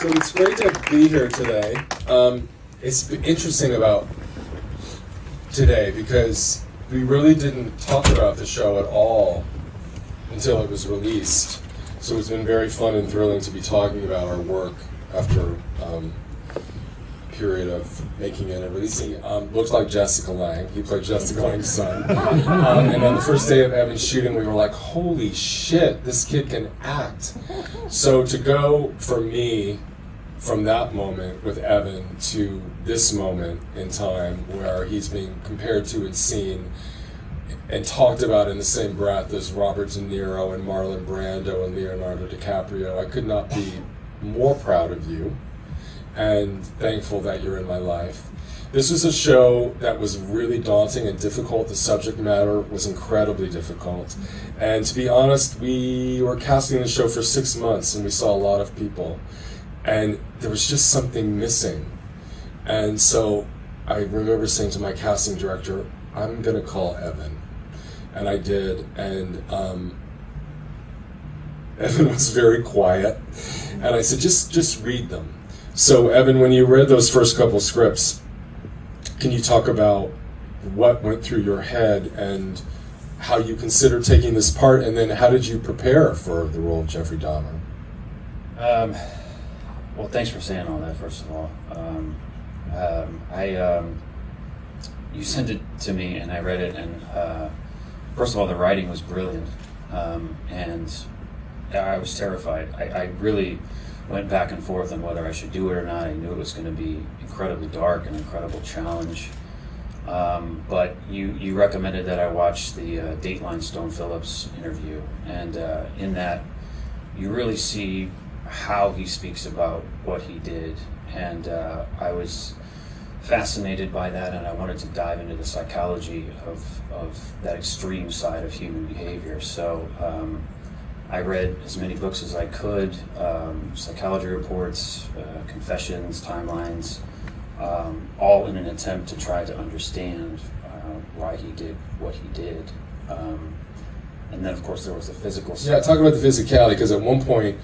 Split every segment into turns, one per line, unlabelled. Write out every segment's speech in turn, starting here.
So it's great to be here today. It's interesting about today because we really didn't talk about the show at all until it was released. So it's been very fun and thrilling to be talking about our work after a period of making it and releasing it. Looks like Jessica Lange. He played Jessica Lange's son. And on the first day of Evan's shooting, we were like, holy shit, this kid can act. So to go for me from that moment with Evan to this moment in time where he's being compared to and seen and talked about in the same breath as Robert De Niro and Marlon Brando and Leonardo DiCaprio, I could not be more proud of you and thankful that you're in my life. This was a show that was really daunting and difficult. The subject matter was incredibly difficult. And to be honest, we were casting the show for 6 months and we saw a lot of people. And there was just something missing. And so I remember saying to my casting director, I'm going to call Evan. And I did. And Evan was very quiet. And I said, just read them. So Evan, when you read those first couple scripts, can you talk about what went through your head and how you considered taking this part, and then how did you prepare for the role of Jeffrey Dahmer?
Well, thanks for saying all that, first of all. You sent it to me and I read it, and first of all, the writing was brilliant, and I was terrified. I really went back and forth on whether I should do it or not. I knew it was going to be incredibly dark, an incredible challenge. But you recommended that I watch the Dateline Stone Phillips interview, and in that you really see how he speaks about what he did, and I was fascinated by that, and I wanted to dive into the psychology of that extreme side of human behavior. So I read as many books as I could, psychology reports, confessions, timelines, all in an attempt to try to understand why he did what he did. And then, of course, there was the physical side.
Yeah, talk about the physicality, because at one point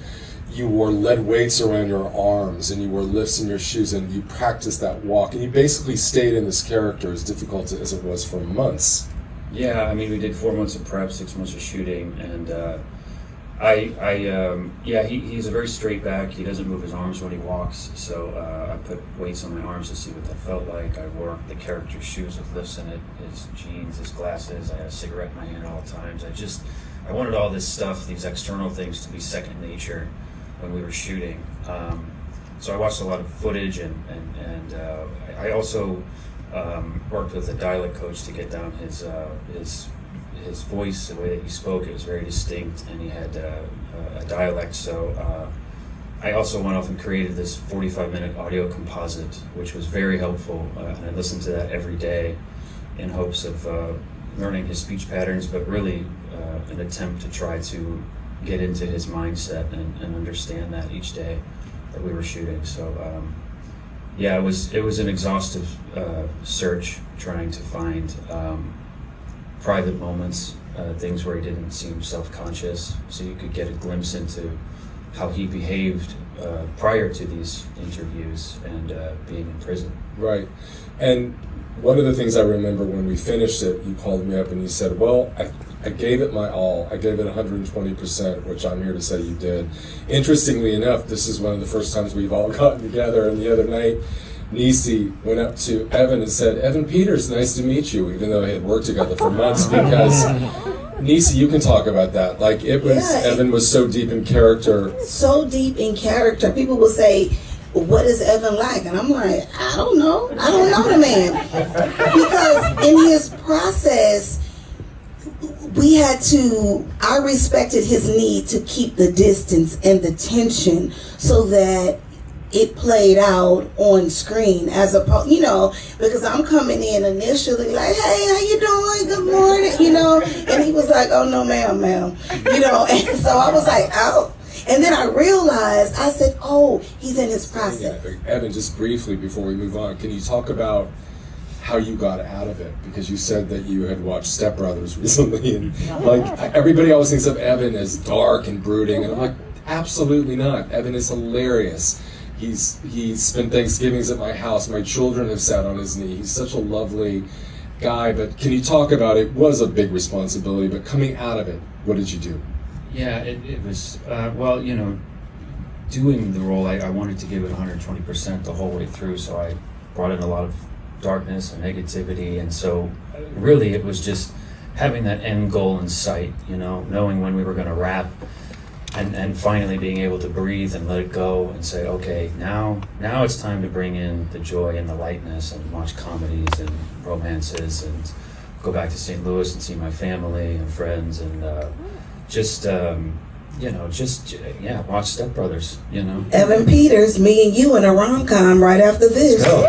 you wore lead weights around your arms and you wore lifts in your shoes and you practiced that walk, and you basically stayed in this character, as difficult as it was, for months.
Yeah, I mean, we did 4 months of prep, 6 months of shooting, and he's a very straight back. He doesn't move his arms when he walks, so I put weights on my arms to see what that felt like. I wore the character's shoes with lifts in it, his jeans, his glasses. I had a cigarette in my hand at all times. I wanted all this stuff, these external things, to be second nature when we were shooting. So I watched a lot of footage, and I also worked with a dialect coach to get down his voice, the way that he spoke. It was very distinct, and he had a dialect. So I also went off and created this 45-minute audio composite, which was very helpful, and I listened to that every day in hopes of learning his speech patterns, but really an attempt to try to get into his mindset and understand that each day that we were shooting. So it was an exhaustive search, trying to find private moments, things where he didn't seem self-conscious, so you could get a glimpse into how he behaved prior to these interviews and being in prison.
Right. And one of the things I remember when we finished it, you called me up and you said, well, I gave it my all. I gave it 120%, which I'm here to say you did. Interestingly enough, this is one of the first times we've all gotten together, and the other night, Niecy went up to Evan and said, Evan Peters, nice to meet you, even though they had worked together for months, because Niecy, you can talk about that. Like, it was, Evan was so deep in character.
So deep in character. People will say, what is Evan like? And I'm like, I don't know the man. Because in his process, I respected his need to keep the distance and the tension so that it played out on screen as opposed, because I'm coming in initially like, hey, how you doing? Good morning, and he was like, oh, no, ma'am, and so I was like, oh. And then I realized, I said, oh, he's in his process.
Yeah, Evan, just briefly before we move on, can you talk about how you got out of it? Because you said that you had watched Step Brothers recently, and like everybody always thinks of Evan as dark and brooding, and I'm like, absolutely not. Evan is hilarious. He's spent Thanksgivings at my house. My children have sat on his knee. He's such a lovely guy. But can you talk about it? Was a big responsibility, but coming out of it, what did you do?
Yeah, it was, well, you know, doing the role, I wanted to give it 120% the whole way through, so I brought in a lot of darkness and negativity, and so really it was just having that end goal in sight, you know, knowing when we were going to wrap, and finally being able to breathe and let it go and say, okay, now it's time to bring in the joy and the lightness and watch comedies and romances and go back to St. Louis and see my family and friends and watch Step Brothers, you know.
Evan Peters, me and you in a rom-com right after this.
So,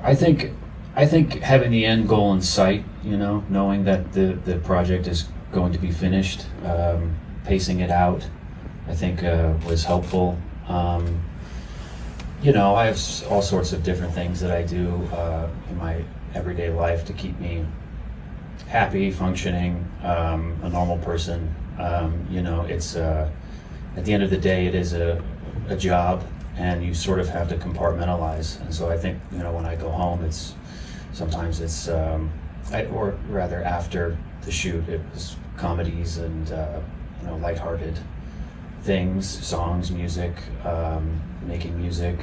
I think having the end goal in sight, you know, knowing that the project is going to be finished, pacing it out, I think was helpful. You know, I have all sorts of different things that I do in my everyday life to keep me happy, functioning, a normal person. You know, it's at the end of the day, it is a job, and you sort of have to compartmentalize. And so I think, you know, when I go home, sometimes it's or rather after the shoot, it was comedies and you know, lighthearted things, songs, music, making music.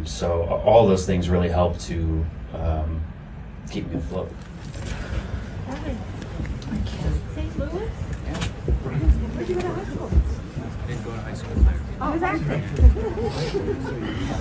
So all those things really help to keep me afloat.
St. Louis?
Yeah.
Where'd you go to high school?
I didn't go to high school there.
Oh, exactly.